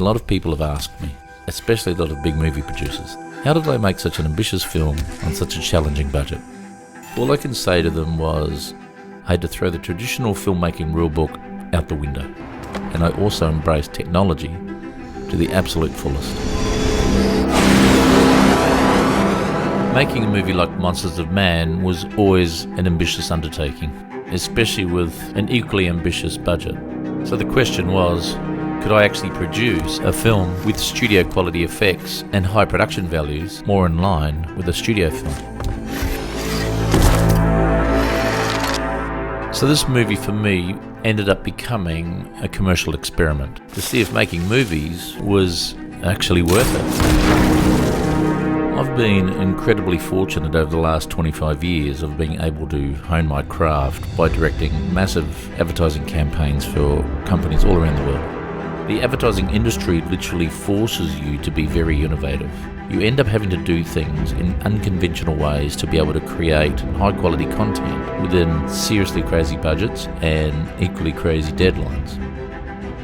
A lot of people have asked me, especially a lot of big movie producers, how did they make such an ambitious film on such a challenging budget? All I can say to them was, I had to throw the traditional filmmaking rulebook out the window, and I also embraced technology to the absolute fullest. Making a movie like Monsters of Man was always an ambitious undertaking, especially with an equally ambitious budget. So the question was, could I actually produce a film with studio quality effects and high production values more in line with a studio film? So this movie for me ended up becoming a commercial experiment to see if making movies was actually worth it. I've been incredibly fortunate over the last 25 years of being able to hone my craft by directing massive advertising campaigns for companies all around the world. The advertising industry literally forces you to be very innovative. You end up having to do things in unconventional ways to be able to create high quality content within seriously crazy budgets and equally crazy deadlines.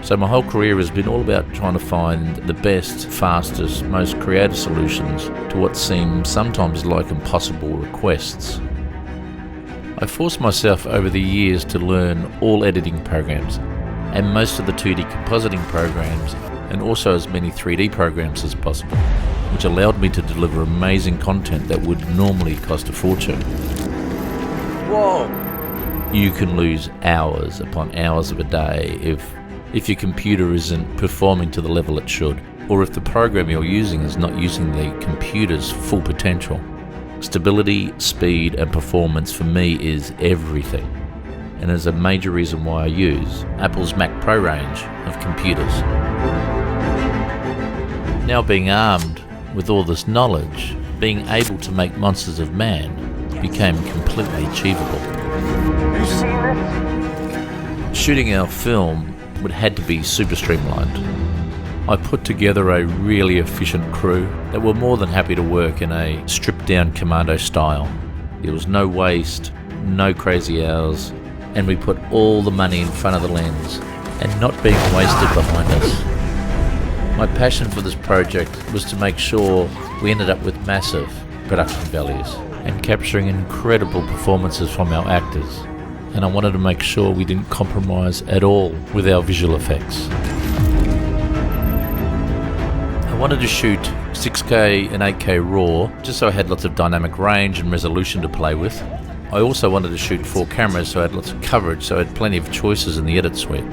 So my whole career has been all about trying to find the best, fastest, most creative solutions to what seem sometimes like impossible requests. I forced myself over the years to learn all editing programs and most of the 2D compositing programs, and also as many 3D programs as possible, which allowed me to deliver amazing content that would normally cost a fortune. Whoa! You can lose hours upon hours of a day if your computer isn't performing to the level it should, or if the program you're using is not using the computer's full potential. Stability, speed, and performance for me is everything, and is a major reason why I use Apple's Mac Pro range of computers. Now being armed with all this knowledge, being able to make Monsters of Man became completely achievable. Have you seen this? Shooting our film would had to be super streamlined. I put together a really efficient crew that were more than happy to work in a stripped-down commando style. There was no waste, no crazy hours, and we put all the money in front of the lens and not being wasted behind us. My passion for this project was to make sure we ended up with massive production values and capturing incredible performances from our actors. And I wanted to make sure we didn't compromise at all with our visual effects. I wanted to shoot 6K and 8K RAW, just so I had lots of dynamic range and resolution to play with. I also wanted to shoot 4 cameras so I had lots of coverage, so I had plenty of choices in the edit suite.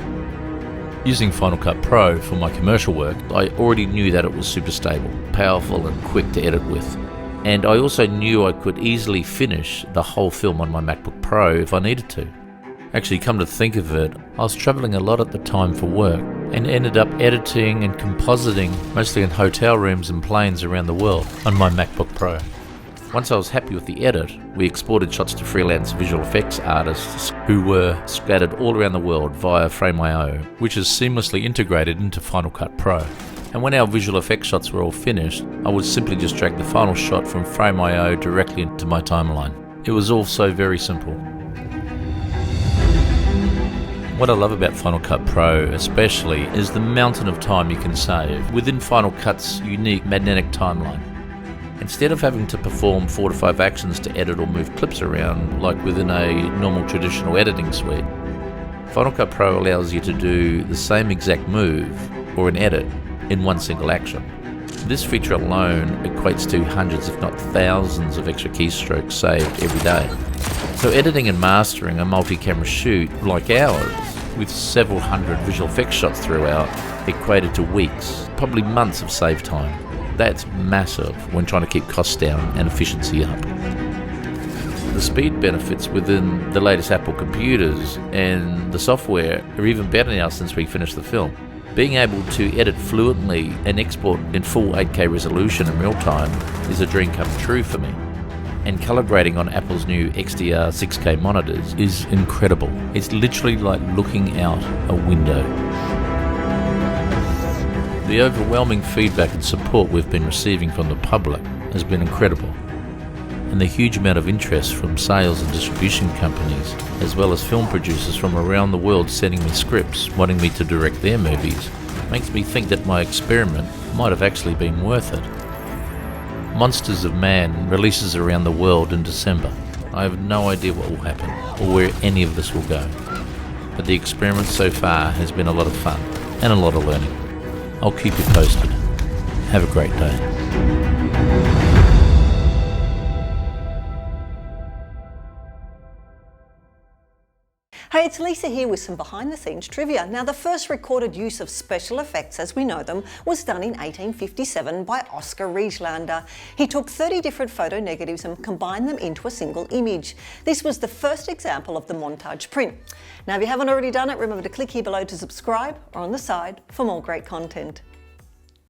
Using Final Cut Pro for my commercial work, I already knew that it was super stable, powerful and quick to edit with. And I also knew I could easily finish the whole film on my MacBook Pro if I needed to. Actually, come to think of it, I was travelling a lot at the time for work and ended up editing and compositing mostly in hotel rooms and planes around the world on my MacBook Pro. Once I was happy with the edit, we exported shots to freelance visual effects artists who were scattered all around the world via Frame.io, which is seamlessly integrated into Final Cut Pro. And when our visual effects shots were all finished, I would simply just drag the final shot from Frame.io directly into my timeline. It was all so very simple. What I love about Final Cut Pro especially is the mountain of time you can save within Final Cut's unique magnetic timeline. Instead of having to perform 4 to 5 actions to edit or move clips around like within a normal traditional editing suite, Final Cut Pro allows you to do the same exact move or an edit in one single action. This feature alone equates to hundreds if not thousands of extra keystrokes saved every day. So editing and mastering a multi-camera shoot like ours with several hundred visual effects shots throughout equated to weeks, probably months of save time. That's massive when trying to keep costs down and efficiency up. The speed benefits within the latest Apple computers and the software are even better now since we finished the film. Being able to edit fluently and export in full 8K resolution in real time is a dream come true for me. And color grading on Apple's new XDR 6K monitors is incredible. It's literally like looking out a window. The overwhelming feedback and support we've been receiving from the public has been incredible. And the huge amount of interest from sales and distribution companies, as well as film producers from around the world sending me scripts wanting me to direct their movies, makes me think that my experiment might have actually been worth it. Monsters of Man releases around the world in December. I have no idea what will happen or where any of this will go, but the experiment so far has been a lot of fun and a lot of learning. I'll keep you posted. Have a great day. Hey, it's Lisa here with some behind-the-scenes trivia. Now, the first recorded use of special effects as we know them was done in 1857 by Oscar Rieslander. He took 30 different photo negatives and combined them into a single image. This was the first example of the montage print. Now, if you haven't already done it, remember to click here below to subscribe or on the side for more great content.